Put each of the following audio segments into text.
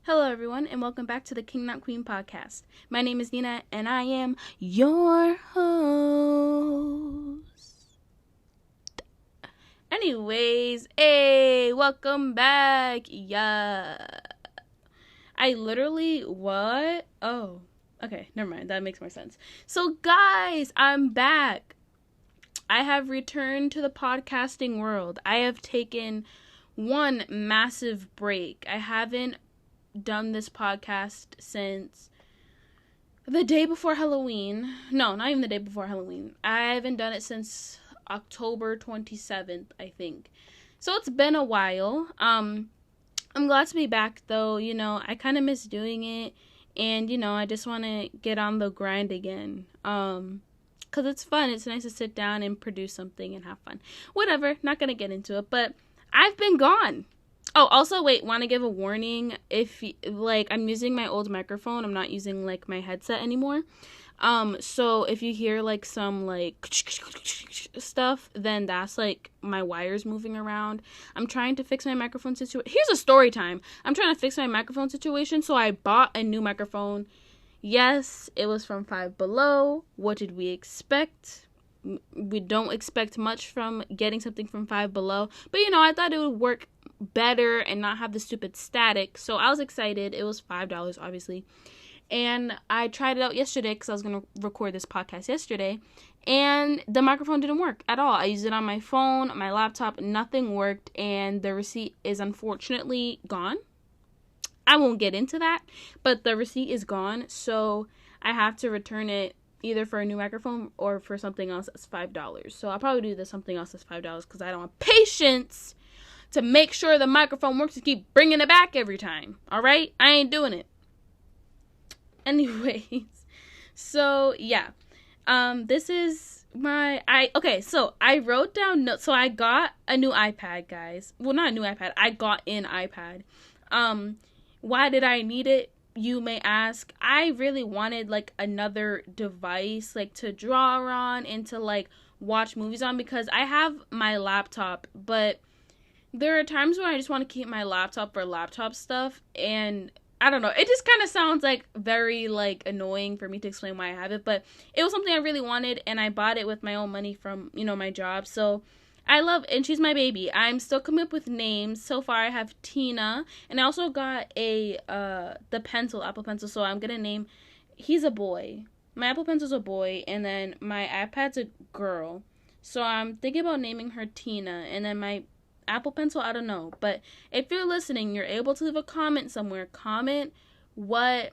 Hello, everyone, and welcome back to the King Not Queen podcast. My name is Nina, and I am your host. Anyways, hey, welcome back. Yeah. What? Oh, okay, never mind. That makes more sense. So, guys, I'm back. I have returned to the podcasting world. I have taken one massive break. I haven't done this podcast since the day before Halloween. No, not even the day before Halloween. I haven't done it since October 27th, I think. So it's been a while. I'm glad to be back though. I kind of miss doing it, and I just want to get on the grind again. Cuz it's fun. It's nice to sit down and produce something and have fun. Whatever, not going to get into it, but I've been gone. Oh, also, wait, want to give a warning. If, I'm using my old microphone. I'm not using, my headset anymore. So if you hear, some, stuff, then that's, my wires moving around. I'm trying to fix my microphone situation. Here's a story time. I'm trying to fix my microphone situation, so I bought a new microphone. Yes, it was from Five Below. What did we expect? We don't expect much from getting something from Five Below. But, I thought it would work better and not have the stupid static. So I was excited. It was $5, obviously. And I tried it out yesterday because I was going to record this podcast yesterday. And the microphone didn't work at all. I used it on my phone, my laptop. Nothing worked. And the receipt is unfortunately gone. I won't get into that. But the receipt is gone. So I have to return it either for a new microphone or for something else that's $5. So I'll probably do this something else that's $5 because I don't have patience to make sure the microphone works and keep bringing it back every time. All right? I ain't doing it. Anyways, so yeah. This is so I wrote down notes. So I got a new iPad, guys. Well, not a new iPad. I got an iPad. Why did I need it? You may ask. I really wanted another device to draw on and to watch movies on, because I have my laptop, but there are times where I just want to keep my laptop for laptop stuff, and I don't know. It just kind of sounds very annoying for me to explain why I have it, but it was something I really wanted, and I bought it with my own money from, my job. So I love, and she's my baby. I'm still coming up with names. So far I have Tina, and I also got the Apple Pencil, so I'm going to name, he's a boy. My Apple Pencil's a boy, and then my iPad's a girl. So I'm thinking about naming her Tina, and then my Apple Pencil, I don't know. But if you're listening, you're able to leave a comment somewhere. Comment what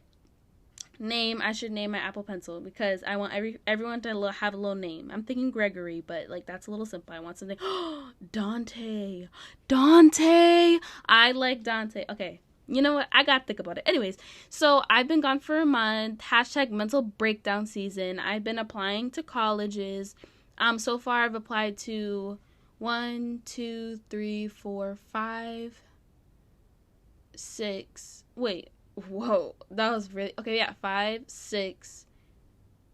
name I should name my Apple Pencil, because I want everyone to have a little name. I'm thinking Gregory, but that's a little simple. I want something. Dante. I like Dante. Okay. You know what? I gotta think about it. Anyways, so I've been gone for a month. # mental breakdown season. I've been applying to colleges. So far I've applied to 1, 2, 3, 4, 5, 6. Wait, whoa, that was really okay. Yeah, 5, 6,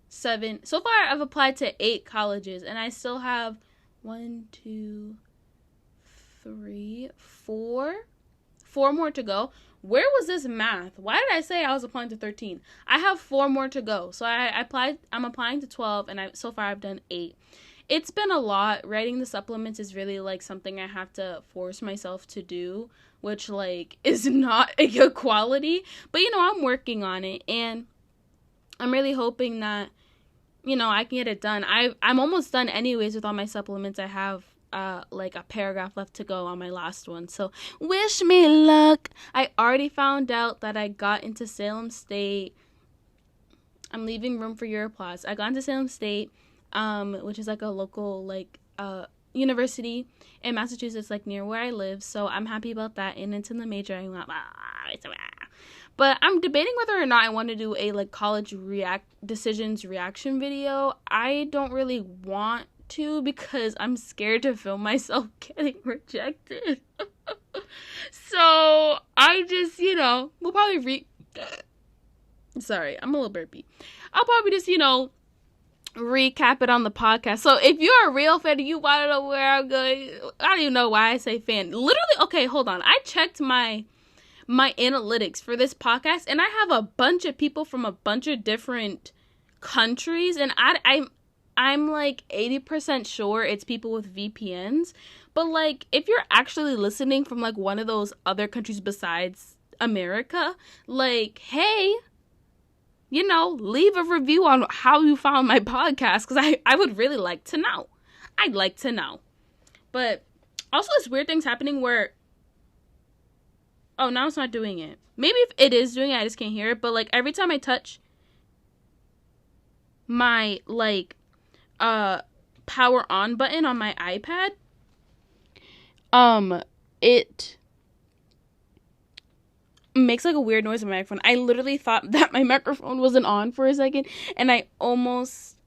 7. So far, I've applied to 8 colleges, and I still have 1, 2, 3, 4 more to go. Where was this math? Why did I say I was applying to 13? I have 4 more to go. So I'm applying to 12, and so far I've done 8. It's been a lot. Writing the supplements is really something I have to force myself to do, which is not a good quality. But I'm working on it, and I'm really hoping that I can get it done. I'm almost done anyways with all my supplements. I have a paragraph left to go on my last one. So wish me luck. I already found out that I got into Salem State. I'm leaving room for your applause. I got into Salem State, which is a local university in Massachusetts, like near where I live. So I'm happy about that, and it's in the major. But I'm debating whether or not I want to do a college decisions reaction video. I don't really want to because I'm scared to film myself getting rejected. So I just, we'll probably sorry, I'm a little burpy. I'll probably just, recap it on the podcast. So if you're a real fan and you want to know where I'm going, I don't even know why I say fan. Literally, okay, hold on. I checked my my analytics for this podcast, and I have a bunch of people from a bunch of different countries, and I'm like 80% sure it's people with VPNs. But like, if you're actually listening from like one of those other countries besides America, like, hey, you know, leave a review on how you found my podcast, because I would really like to know. I'd like to know. But also, this weird thing's happening where, oh, now it's not doing it. Maybe if it is doing it, I just can't hear it. But like, every time I touch my like power on button on my iPad, it makes like a weird noise on my microphone. I literally thought that my microphone wasn't on for a second, and I almost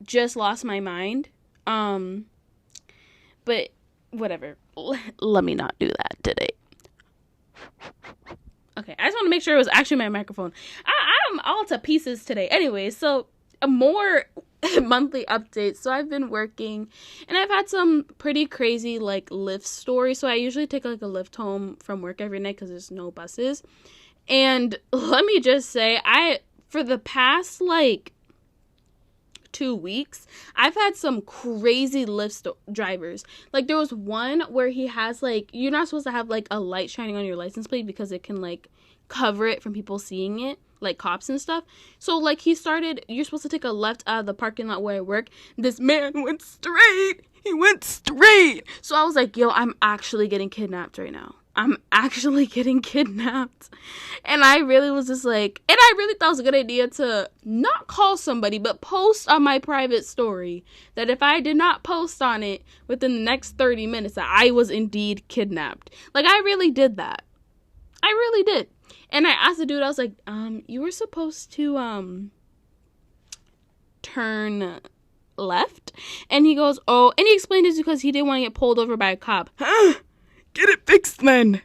just lost my mind. But whatever. Let me not do that today. Okay, I just want to make sure it was actually my microphone. I'm all to pieces today. Anyway, so more monthly updates. So I've been working, and I've had some pretty crazy like Lyft stories. So I usually take like a Lyft home from work every night because there's no buses. And let me just say, for the past like 2 weeks, I've had some crazy Lyft drivers. Like, there was one where he has like, you're not supposed to have like a light shining on your license plate because it can like cover it from people seeing it, like cops and stuff. So like, you're supposed to take a left out of the parking lot where I work. This man went straight. He went straight. So I was like, yo, I'm actually getting kidnapped right now. I'm actually getting kidnapped. And I really was just like, and I really thought it was a good idea to not call somebody, but post on my private story that if I did not post on it within the next 30 minutes, that I was indeed kidnapped. Like, I really did that. I really did. And I asked the dude, I was like, you were supposed to, turn left? And he goes, oh, and he explained it because he didn't want to get pulled over by a cop. Huh? Get it fixed then,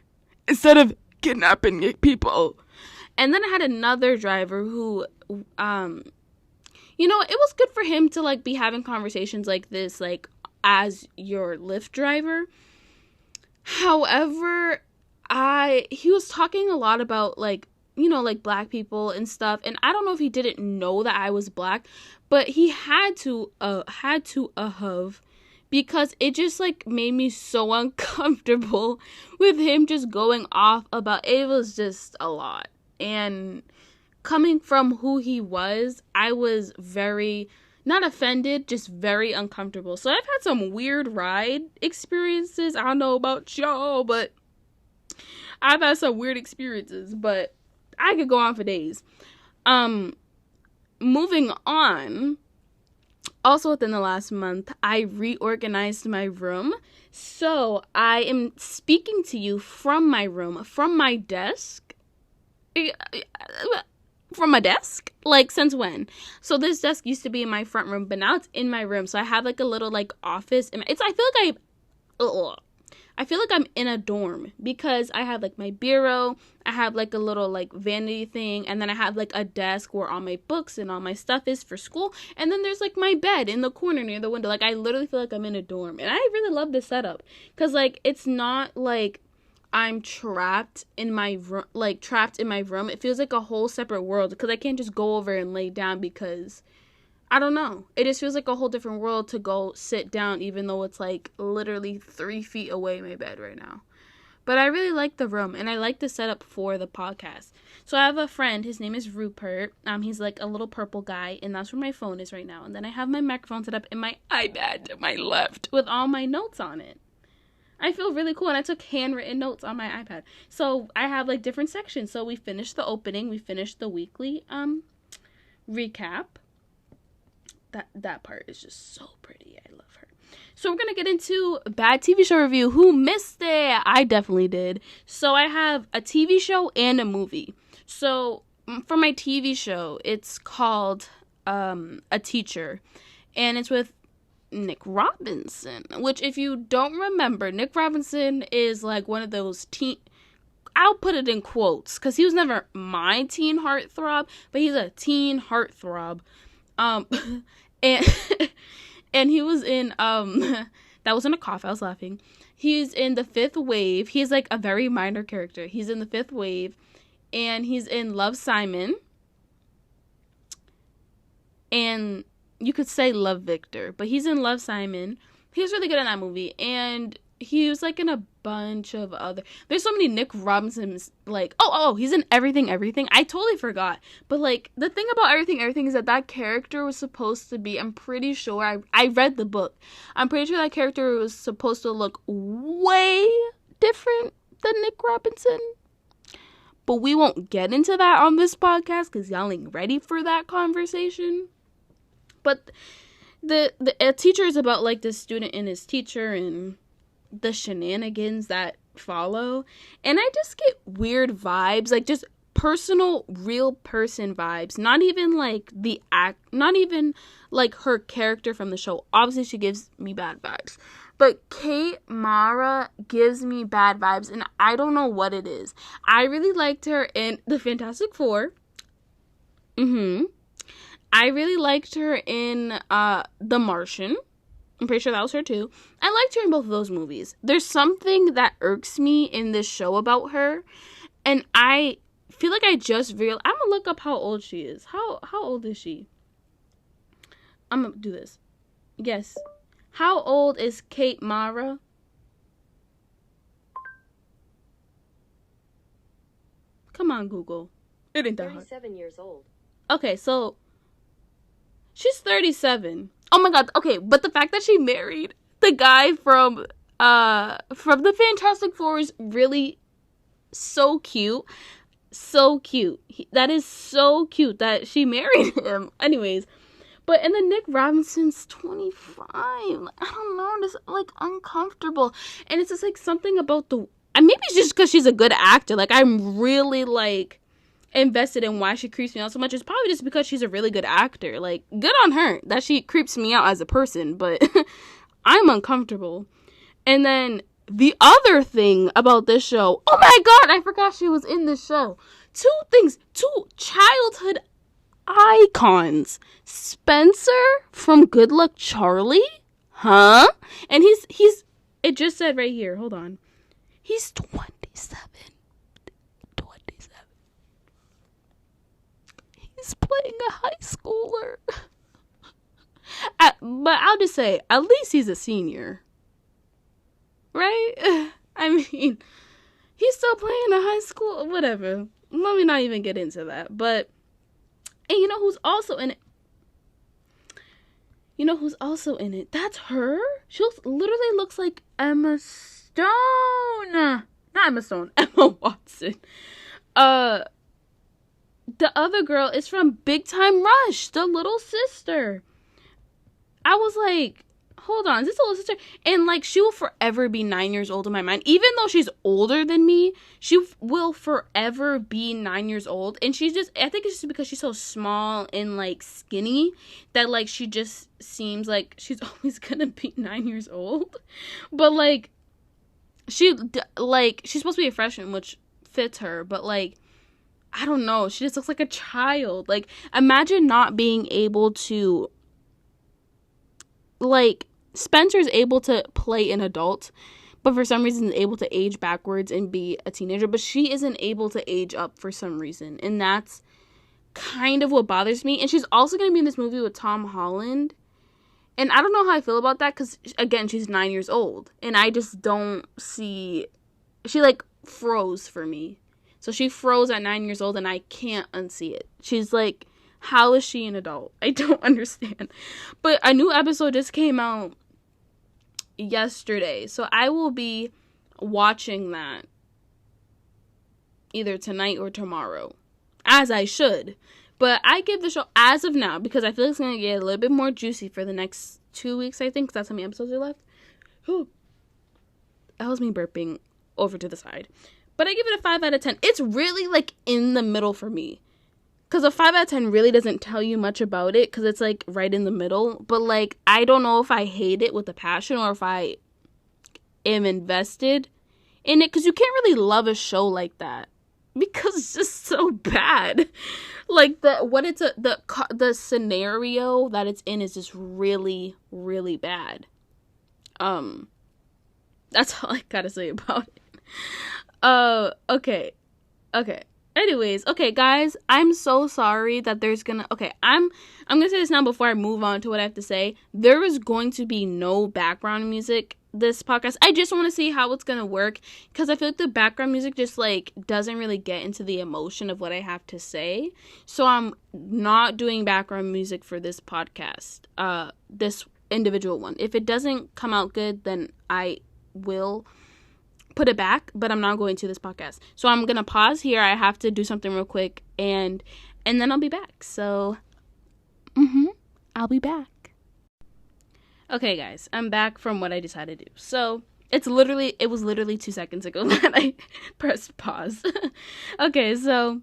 instead of kidnapping people. And then I had another driver who, you know, it was good for him to like be having conversations like this, like as your Lyft driver. However, he was talking a lot about like, you know, like black people and stuff. And I don't know if he didn't know that I was black, but he had to have, because it just like made me so uncomfortable with him just going off about it. Was just a lot. And coming from who he was, I was very not offended, just very uncomfortable. So I've had some weird ride experiences. I don't know about y'all, but I've had some weird experiences, but I could go on for days. Moving on. Also, within the last month, I reorganized my room. So, I am speaking to you from my room, from my desk. From my desk? Like, since when? So, this desk used to be in my front room, but now it's in my room. So, I have, like, a little, like, office. I feel like I'm in a dorm, because I have like my bureau, I have like a little like vanity thing, and then I have like a desk where all my books and all my stuff is for school, and then there's like my bed in the corner near the window. Like, I literally feel like I'm in a dorm, and I really love this setup, because like it's not like I'm trapped in my room. It feels like a whole separate world, because I can't just go over and lay down, because I don't know. It just feels like a whole different world to go sit down, even though it's like literally 3 feet away my bed right now. But I really like the room, and I like the setup for the podcast. So I have a friend, his name is Rupert. He's like a little purple guy, and that's where my phone is right now. And then I have my microphone set up in my iPad to my left with all my notes on it. I feel really cool, and I took handwritten notes on my iPad. So I have like different sections. So we finished the opening, we finished the weekly recap. That part is just so pretty. I love her. So we're going to get into bad TV show review. Who missed it? I definitely did. So I have a TV show and a movie. So for my TV show, it's called A Teacher. And it's with Nick Robinson. Which, if you don't remember, Nick Robinson is like one of those I'll put it in quotes, because he was never my teen heartthrob, but he's a teen heartthrob. And and he was in That wasn't a cough. I was laughing. He's in The Fifth Wave. He's like a very minor character. He's in The Fifth Wave. And he's in Love, Simon. And you could say Love, Victor. But he's in Love, Simon. He was really good in that movie. And he was like in a bunch of other... There's so many Nick Robinsons. Like, he's in Everything, Everything. I totally forgot. But like, the thing about Everything, Everything is that character was supposed to be... I'm pretty sure... I read the book. I'm pretty sure that character was supposed to look way different than Nick Robinson. But we won't get into that on this podcast because y'all ain't ready for that conversation. But the teacher is about like this student and his teacher and the shenanigans that follow. And I just get weird vibes, like just personal, real person vibes. Not even like not even like her character from the show. Obviously, she gives me bad vibes. But Kate Mara gives me bad vibes, and I don't know what it is. I really liked her in The Fantastic Four. I really liked her in The Martian. I'm pretty sure that was her too. I liked her in both of those movies. There's something that irks me in this show about her, and I feel like I just realized... I'm gonna look up how old she is. How old is she? I'm gonna do this. Yes. How old is Kate Mara? Come on, Google. It ain't that hard. 37 years old. Okay, so she's 37. Oh my god. Okay, but the fact that she married the guy from the Fantastic Four is really so cute. So cute. That is so cute that she married him. Anyways, but and then Nick Robinson's 25. I don't know, I'm just like uncomfortable. And it's just like something about maybe it's just because she's a good actor. Like I'm really like invested in why she creeps me out so much. It's probably just because she's a really good actor. Like good on her that she creeps me out as a person, but I'm uncomfortable. And then the other thing about this show, oh my god, I forgot she was in this show. Two childhood icons. Spencer from Good Luck Charlie? Huh? And he's it just said right here, hold on. He's 27. He's playing a high schooler. But I'll just say, at least he's a senior. Right? I mean, he's still playing a high school, whatever. Let me not even get into that. But, and you know who's also in it? You know who's also in it? That's her. She literally looks like Emma Stone. Not Emma Stone. Emma Watson. The other girl is from Big Time Rush, the little sister. I was like, hold on, is this a little sister? And like, she will forever be 9 years old in my mind. Even though she's older than me, she will forever be 9 years old. And she's just, I think it's just because she's so small and like skinny that like she just seems like she's always gonna be 9 years old. But like, she's supposed to be a freshman, which fits her, but like, I don't know, she just looks like a child. Like, imagine not being able to, like, Spencer's able to play an adult, but for some reason is able to age backwards and be a teenager, but she isn't able to age up for some reason, and that's kind of what bothers me. And she's also going to be in this movie with Tom Holland, and I don't know how I feel about that, because, again, she's 9 years old, and I just don't see, she, like, froze for me. So she froze at 9 years old, and I can't unsee it. She's like, how is she an adult? I don't understand. But a new episode just came out yesterday. So I will be watching that either tonight or tomorrow. As I should. But I give the show, as of now, because I feel like it's going to get a little bit more juicy for the next 2 weeks, I think. Because that's how many episodes are left. That was me burping over to the side. But I give it a 5 out of 10. It's really, like, in the middle for me. Because a 5 out of 10 really doesn't tell you much about it. Because it's, like, right in the middle. But, like, I don't know if I hate it with a passion. Or if I am invested in it. Because you can't really love a show like that. Because it's just so bad. Like, the scenario that it's in is just really, really bad. That's all I gotta say about it. Okay. Anyways, okay, guys, I'm so sorry that there's gonna. Okay, I'm gonna say this now before I move on to what I have to say. There is going to be no background music this podcast. I just want to see how it's gonna work, because I feel like the background music just like doesn't really get into the emotion of what I have to say. So I'm not doing background music for this podcast. This individual one. If it doesn't come out good, then I will put it back, but I'm not going to this podcast. So I'm gonna pause here. I have to do something real quick, and then I'll be back. So I'll be back. Okay, guys, I'm back from what I decided to do. So it was literally 2 seconds ago that I pressed pause. Okay, so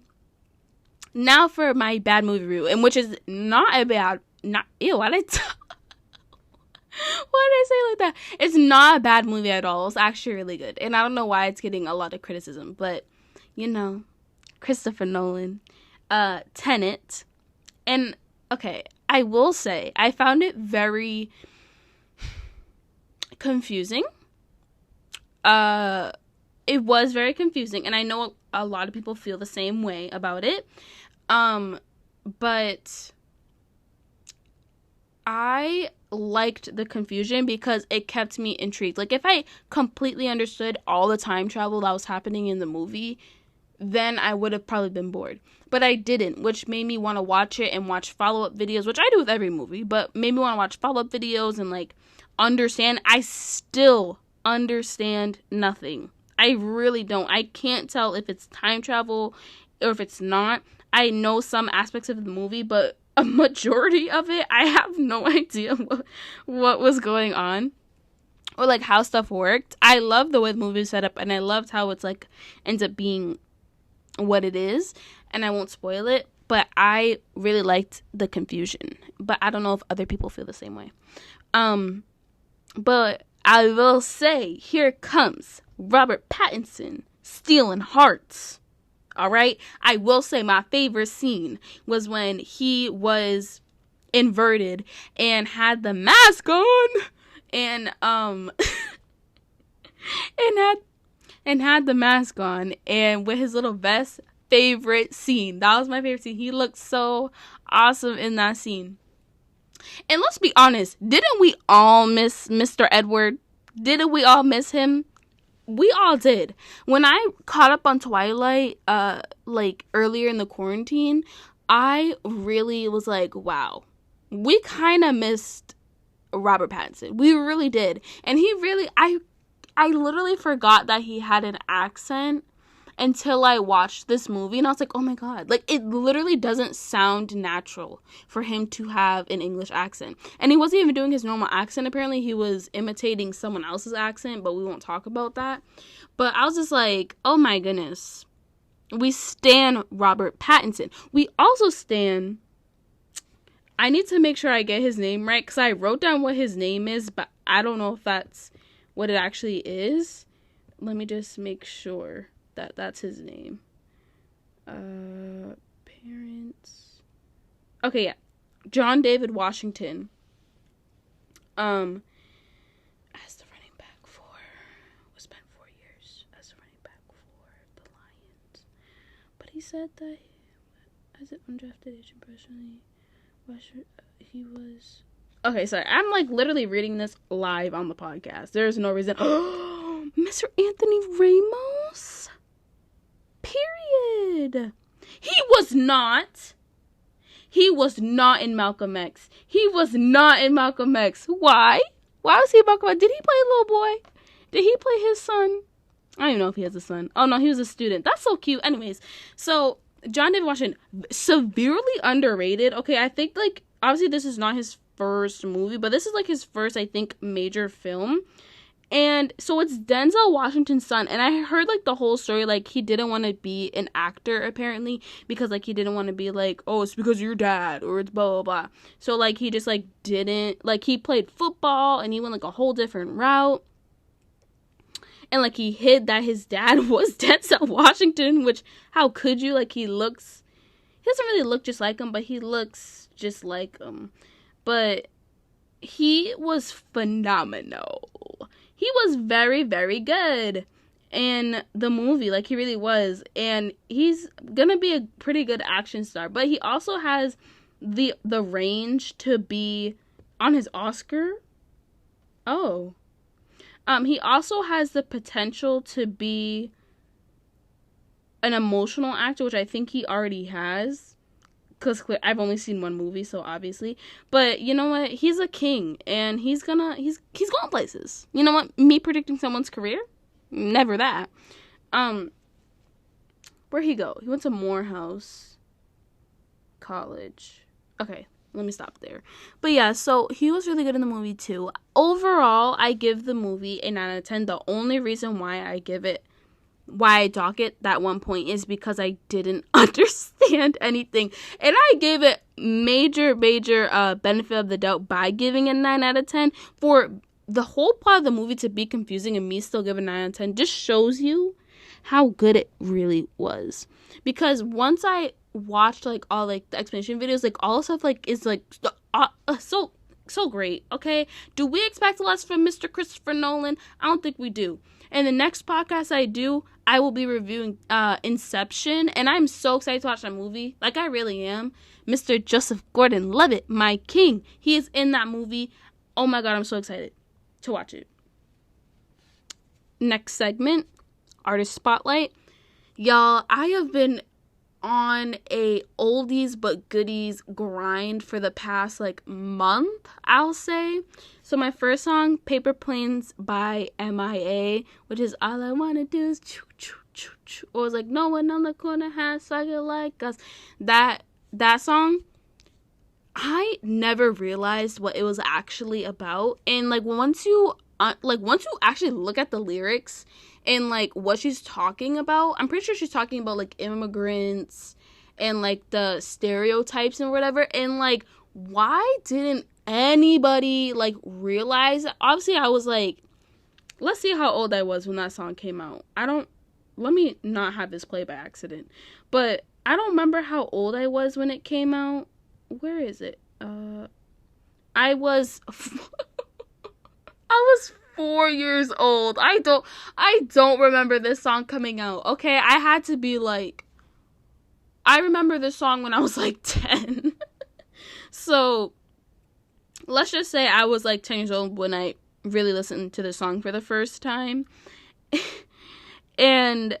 now for my bad movie review, and which is not a bad, not ew. Why did I say it like that? It's not a bad movie at all. It's actually really good. And I don't know why it's getting a lot of criticism. But, Christopher Nolan. Tenet. And, okay, I will say, I found it very confusing. It was very confusing. And I know a lot of people feel the same way about it. But I liked the confusion because it kept me intrigued. Like, if I completely understood all the time travel that was happening in the movie, then I would have probably been bored. But I didn't, which made me want to watch it and watch follow-up videos, which I do with every movie, but made me want to watch follow-up videos and, like, understand. I still understand nothing. I really don't. I can't tell if it's time travel or if it's not. I know some aspects of the movie, but a majority of it, I have no idea what was going on or like how stuff worked. I love the way the movie is set up, and I loved how it's like ends up being what it is, and I won't spoil it, but I really liked the confusion. But I don't know if other people feel the same way. But I will say, here comes Robert Pattinson stealing hearts. All right. I will say my favorite scene was when he was inverted and had the mask on and had the mask on and with his little vest. Favorite scene. That was my favorite scene. He looked so awesome in that scene. And let's be honest, didn't we all miss Mr. Edward? Didn't we all miss him? We all did. When I caught up on Twilight, like earlier in the quarantine, I really was like, wow, we kind of missed Robert Pattinson. We really did. And he really, I literally forgot that he had an accent until I watched this movie, and I was like, oh my god, like, it literally doesn't sound natural for him to have an English accent. And he wasn't even doing his normal accent. Apparently he was imitating someone else's accent, but we won't talk about that. But I was just like, oh my goodness, we stan Robert Pattinson. We also stan, I need to make sure I get his name right, because I wrote down what his name is, but I don't know if that's what it actually is. Let me just make sure that's his name. Parents. Okay, yeah. John David Washington. As the running back for, spent 4 years as the running back for the Lions. But he said that as an undrafted agent personally, he was. Okay, sorry. I'm like literally reading this live on the podcast. There's no reason. Mr. Anthony Ramos? Period. He was not in Malcolm X. He was not in Malcolm X. Why? Why was he in Malcolm X? Did he play a little boy? Did he play his son? I don't even know if he has a son. Oh no, he was a student. That's so cute. Anyways, so John David Washington, severely underrated. Okay, I think like obviously this is not his first movie, but this is like his first, I think, major film. And so it's Denzel Washington's son, and I heard like the whole story, like he didn't want to be an actor apparently because like he didn't want to be like, oh, it's because of your dad or it's blah blah blah. So like he just like didn't, like he played football and he went like a whole different route, and like he hid that his dad was Denzel Washington, which how could you? Like he doesn't really look just like him, but he looks just like him. But he was phenomenal. He was very, very good in the movie. Like, he really was. And he's gonna be a pretty good action star. But he also has the range to be on his Oscar. Oh. He also has the potential to be an emotional actor, which I think he already has. Because I've only seen one movie, so obviously. But you know what? He's a king, and he's going places. You know what? Me predicting someone's career? Never that. Where'd he go? He went to Morehouse College. Okay, let me stop there. But yeah, so he was really good in the movie too. Overall, I give the movie a 9 out of 10. The only reason why I dock it that 1 point is because I didn't understand anything. And I gave it major benefit of the doubt by giving it 9 out of 10. For the whole plot of the movie to be confusing and me still give it 9 out of 10 just shows you how good it really was. Because once I watched like all like the explanation videos, like all stuff like is like so great. Okay, do we expect less from Mr. Christopher Nolan? I don't think we do. And the next podcast I do, I will be reviewing Inception, and I'm so excited to watch that movie. Like, I really am. Mr. Joseph Gordon-Levitt, my king, he is in that movie. Oh my god, I'm so excited to watch it. Next segment, Artist Spotlight. Y'all, I have been on a oldies but goodies grind for the past like month, I'll say. So my first song, Paper Planes by MIA, which is all I wanna do is choo choo choo choo. Or it was like no one on the corner has sucker like us. That song, I never realized what it was actually about. And like once you actually look at the lyrics and like what she's talking about, I'm pretty sure she's talking about like immigrants and like the stereotypes and whatever. And like, why didn't anybody like realize that? Obviously I was like, let's see how old I was when that song came out. Let me not have this play by accident, but I don't remember how old I was when it came out. Where is it? I was 4 years old. I don't remember this song coming out. Okay, I had to be like, I remember this song when I was like 10. So let's just say I was like 10 years old when I really listened to the song for the first time. And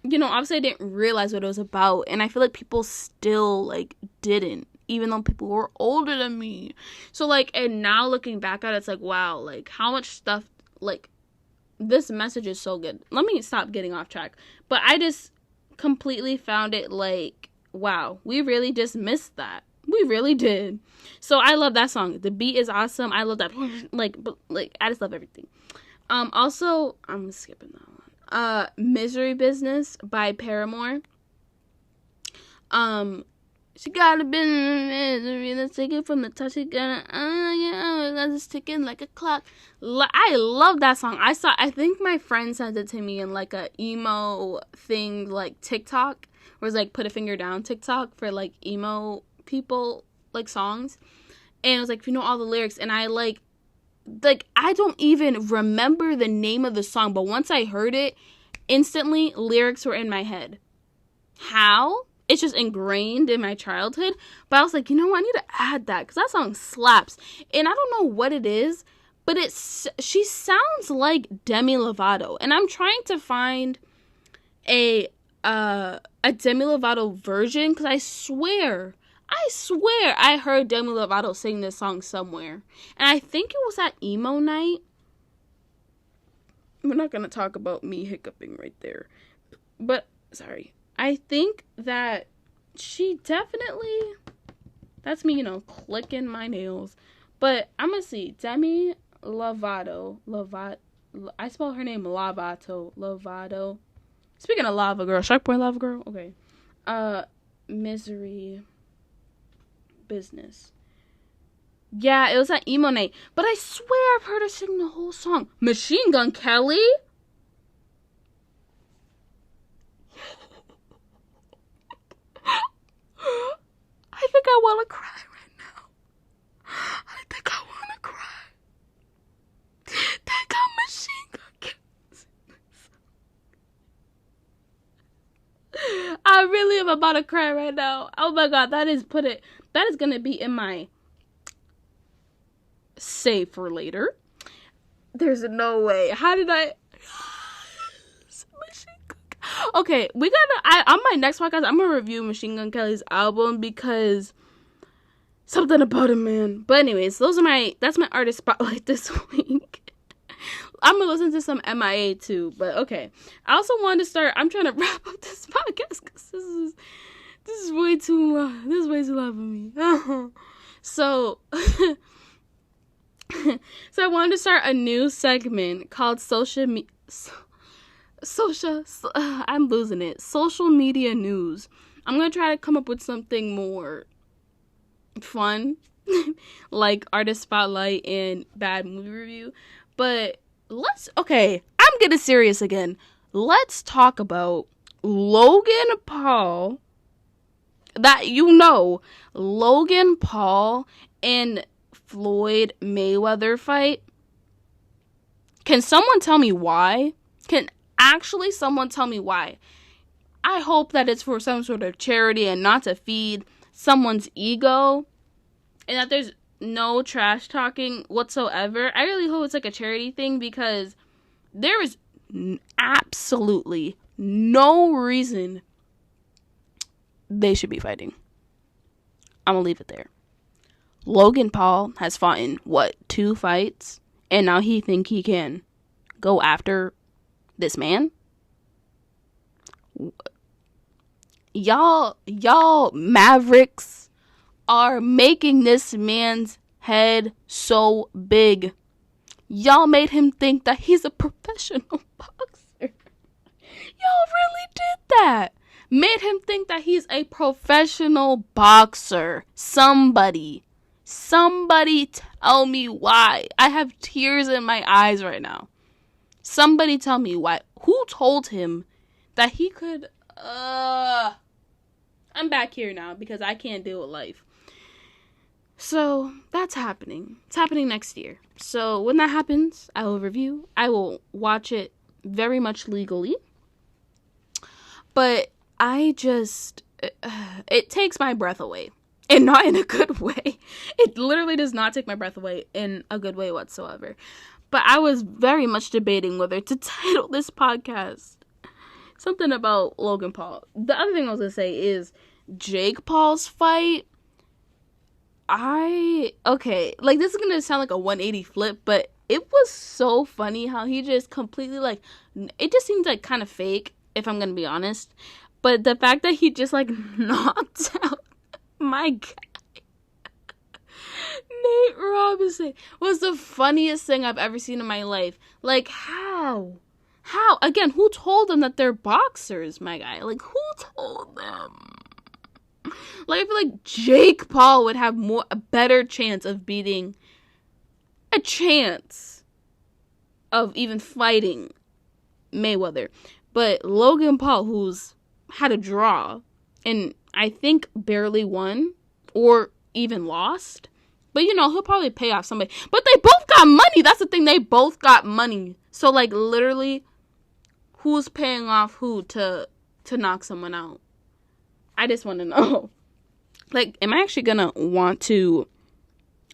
you know, obviously I didn't realize what it was about, and I feel like people still like didn't, even though people were older than me. So like, and now looking back at it, it's like, wow, like how much stuff, like this message is so good. Let me stop getting off track. But I just completely found it like, wow, we really just missed that. We really did. So I love that song. The beat is awesome. I love that. Like I just love everything. Also, I'm skipping that one. Misery Business by Paramore. She got a bit of misery. Let's take it from the touch. She got it's ticking like a clock. I love that song. I think my friend sent it to me in like a emo thing, like TikTok, where it's like put a finger down TikTok for like emo people, like songs. And it was like, if you know all the lyrics, and I like I don't even remember the name of the song, but once I heard it, instantly lyrics were in my head. How? It's just ingrained in my childhood. But I was like, you know what? I need to add that because that song slaps. And I don't know what it is, but she sounds like Demi Lovato. And I'm trying to find a Demi Lovato version because I swear I heard Demi Lovato sing this song somewhere. And I think it was at emo night. We're not going to talk about me hiccuping right there. But, sorry. I think that she definitely, that's me, you know, clicking my nails. But I'm going to see. Demi Lovato. I spell her name Lovato. Speaking of lava girl. Shark Boy Lava Girl? Okay. Misery Business. Yeah, it was that emo night. But I swear I've heard her sing the whole song. Machine Gun Kelly? I think I want to cry right now. I think I want to cry. about to cry right now. Oh my god, that is gonna be in my save for later. There's no way. How did I? Okay, on my next podcast, I'm gonna review Machine Gun Kelly's album because something about him, man. But anyways, that's my artist spotlight this week. I'm gonna listen to some MIA too, but okay. I also wanted to start. I'm trying to wrap up this podcast because this is way too long. This is way too long for me. So I wanted to start a new segment called I'm losing it. Social media news. I'm gonna try to come up with something more fun, like artist spotlight and bad movie review. But I'm getting serious again. Let's talk about Logan Paul. Logan Paul and Floyd Mayweather fight. Can someone tell me why? Actually, someone tell me why. I hope that it's for some sort of charity and not to feed someone's ego, and that there's no trash talking whatsoever. I really hope it's like a charity thing because there is absolutely no reason they should be fighting. I'm gonna leave it there. Logan Paul has fought in 2 fights, and now he think he can go after this man? Y'all Mavericks are making this man's head so big. Y'all made him think that he's a professional boxer. Y'all really did that. Made him think that he's a professional boxer. Somebody tell me why. I have tears in my eyes right now. Somebody tell me why. Who told him that he could... I'm back here now because I can't deal with life. So, that's happening. It's happening next year. So, when that happens, I will review. I will watch it very much legally. But I just... it takes my breath away. And not in a good way. It literally does not take my breath away in a good way whatsoever. But I was very much debating whether to title this podcast something about Logan Paul. The other thing I was going to say is Jake Paul's fight. This is going to sound like a 180 flip, but it was so funny how he just completely, it just seemed like kind of fake, if I'm going to be honest. But the fact that he just, knocked out my guy, Nate Robinson, was the funniest thing I've ever seen in my life. How? Again, who told them that they're boxers, my guy? Who told them? I feel like Jake Paul would have a better chance of beating, a chance of even fighting Mayweather. But Logan Paul, who's had a draw, and I think barely won, or even lost. But, he'll probably pay off somebody. But they both got money. That's the thing. They both got money. So, literally, who's paying off who to knock someone out? I just want to know. Am I actually going to want to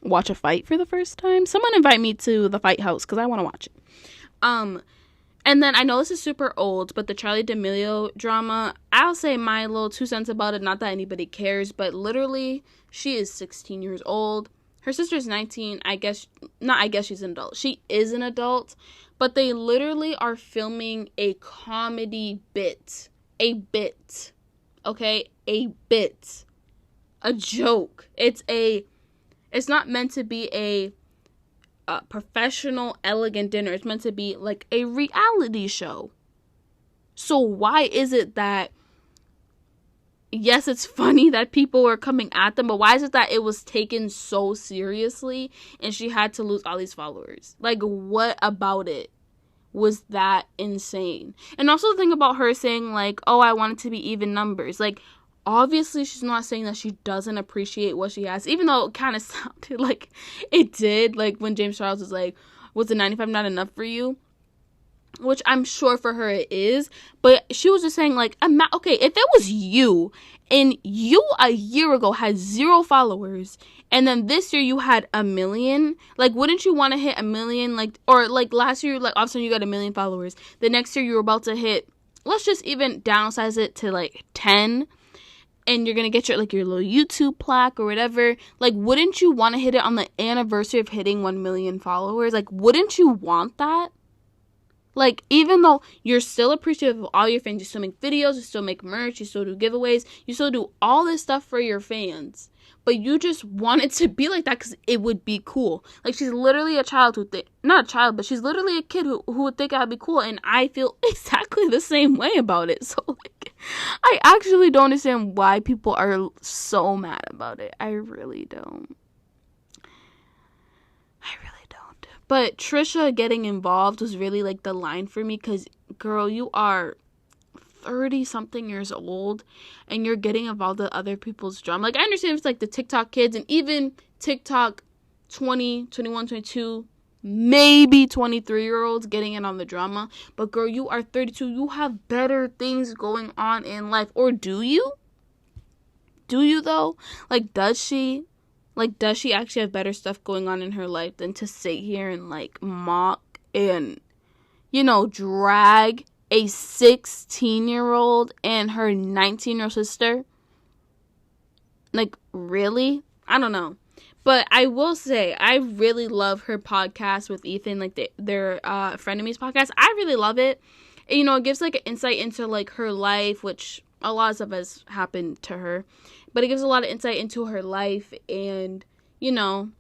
watch a fight for the first time? Someone invite me to the Fight House because I want to watch it. And then I know this is super old, but the Charli D'Amelio drama, I'll say my little 2 cents about it. Not that anybody cares, but literally, she is 16 years old. Her sister's 19. She's an adult. She is an adult, but they literally are filming a comedy bit. A bit. Okay? A bit. A joke. It's not meant to be a professional, elegant dinner. It's meant to be a reality show. So why is it that, yes, it's funny that people are coming at them, but why is it that it was taken so seriously and she had to lose all these followers? What about it was that insane? And also the thing about her saying, I want it to be even numbers. Obviously, she's not saying that she doesn't appreciate what she has, even though it kind of sounded like it did. When James Charles was was the 95 not enough for you? which I'm sure for her it is, but she was just saying, like, okay, if it was you, and you a year ago had 0 followers, and then this year you had 1 million, like, wouldn't you want to hit 1 million, like, or, like, last year, like, all of a sudden you got 1 million followers, the next year you were about to hit, let's just even downsize it to, like, 10, and you're gonna get your, like, your little YouTube plaque or whatever, like, wouldn't you want to hit it on the anniversary of hitting 1 million followers? Like, wouldn't you want that? Like, even though you're still appreciative of all your fans, you still make videos, you still make merch, you still do giveaways, you still do all this stuff for your fans, but you just want it to be like that because it would be cool. Like, she's literally a child not a child, but she's literally a kid who would think it would be cool, and I feel exactly the same way about it. So, like, I actually don't understand why people are so mad about it. I really don't. But Trisha getting involved was really, like, the line for me, because, girl, you are 30-something years old, and you're getting involved with other people's drama. Like, I understand if it's, like, the TikTok kids, and even TikTok 20, 21, 22, maybe 23-year-olds getting in on the drama. But, girl, you are 32. You have better things going on in life. Or do you? Do you, though? Like, does she? Like, does she actually have better stuff going on in her life than to sit here and, like, mock and, you know, drag a 16-year-old and her 19-year-old sister? Like, really? I don't know. But I will say, I really love her podcast with Ethan, like, their Frenemies podcast. I really love it. And, you know, it gives, like, an insight into, like, her life, which a lot of stuff has happened to her. But it gives a lot of insight into her life and, you know,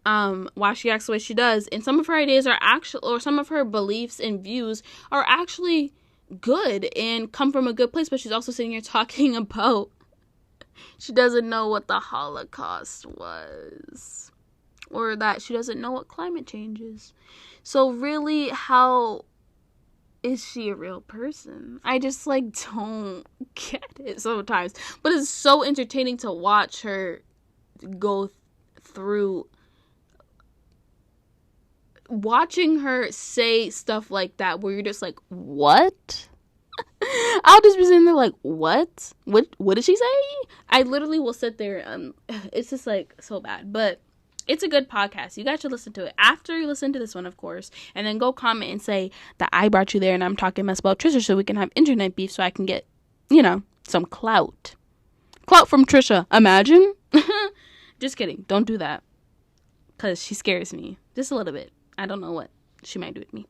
why she acts the way she does. And some of her ideas are actually, or some of her beliefs and views are actually good and come from a good place. But she's also sitting here talking about she doesn't know what the Holocaust was, or that she doesn't know what climate change is. So really, how is she a real person? I just, like, don't get it sometimes. But it's so entertaining to watch her go through, watching her say stuff like that, where you're just like, what? I'll just be sitting there like, what did she say? I literally will sit there, it's just, like, so bad. But it's a good podcast. You guys should listen to it after you listen to this one, of course, and then go comment and say that I brought you there and I'm talking mess about Trisha, so we can have internet beef, so I can get, you know, some clout from Trisha. Imagine. Just kidding. Don't do that, because she scares me just a little bit. I don't know what she might do with me.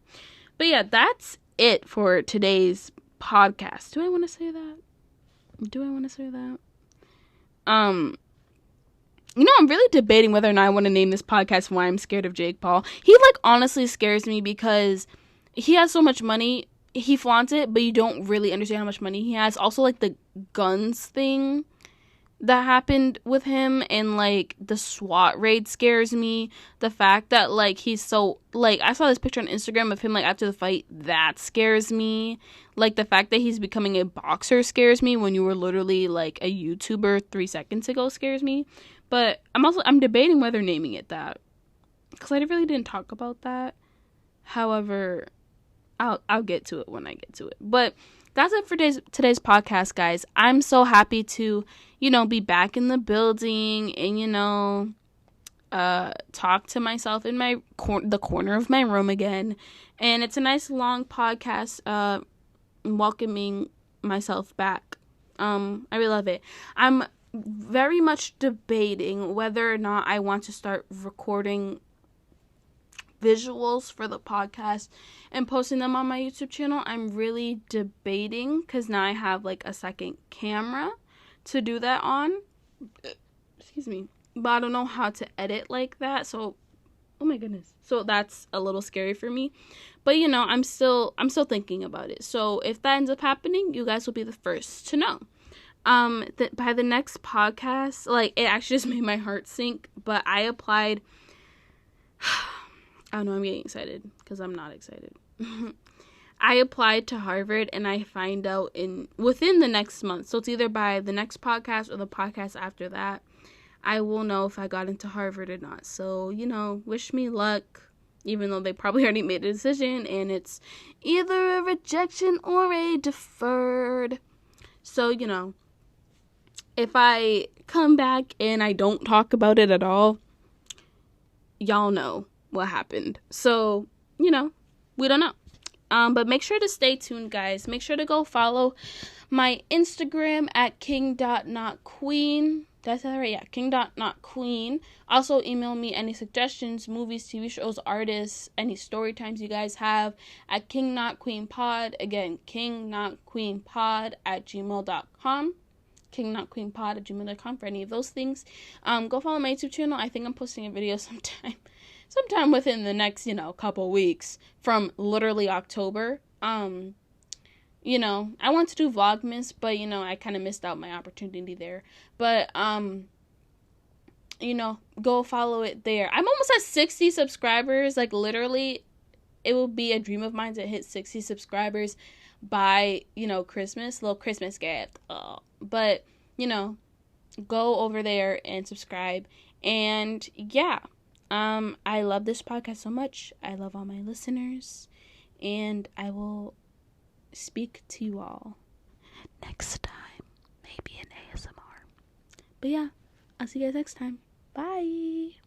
But yeah, that's it for today's podcast. Do I want to say that? You know, I'm really debating whether or not I want to name this podcast Why I'm Scared of Jake Paul. He, like, honestly scares me because he has so much money. He flaunts it, but you don't really understand how much money he has. Also, like, the guns thing that happened with him and, like, the SWAT raid scares me. The fact that, like, he's so, like, I saw this picture on Instagram of him, like, after the fight. That scares me. Like, the fact that he's becoming a boxer scares me when you were literally, like, a YouTuber 3 seconds ago scares me. But I'm debating whether naming it that, because I really didn't talk about that. However, I'll get to it when I get to it. But that's it for today's podcast, guys. I'm so happy to, you know, be back in the building and, you know, talk to myself in the corner of my room again. And it's a nice long podcast, welcoming myself back. I really love it. I'm very much debating whether or not I want to start recording visuals for the podcast and posting them on my YouTube channel. I'm really debating, because now I have, like, a second camera to do that on. Excuse me. But I don't know how to edit like that, so oh my goodness. So that's a little scary for me. But, you know, I'm still thinking about it. So if that ends up happening, you guys will be the first to know. By the next podcast, like, it actually just made my heart sink, but I applied. I don't know, I'm getting excited because I'm not excited. I applied to Harvard, and I find out within the next month. So it's either by the next podcast or the podcast after that, I will know if I got into Harvard or not. So, you know, wish me luck. even though they probably already made a decision and it's either a rejection or a deferred. So, you know, if I come back and I don't talk about it at all, y'all know what happened. So, you know, we don't know. But make sure to stay tuned, guys. Make sure to go follow my Instagram at king.notqueen. That's that right? Yeah, king.notqueen. Also, email me any suggestions, movies, TV shows, artists, any story times you guys have at kingnotqueenpod. Again, kingnotqueenpod@gmail.com. kingnotqueenpod@gmail.com for any of those things. Go follow my YouTube channel. I think I'm posting a video sometime within the next, couple weeks from literally October. You know, I want to do Vlogmas, but, I kind of missed out my opportunity there. But, go follow it there. I'm almost at 60 subscribers. Like, literally, it will be a dream of mine to hit 60 subscribers by, Christmas. Little Christmas gift. But, go over there and subscribe. And, yeah. I love this podcast so much. I love all my listeners. And I will speak to you all next time. Maybe in ASMR. But yeah, I'll see you guys next time. Bye.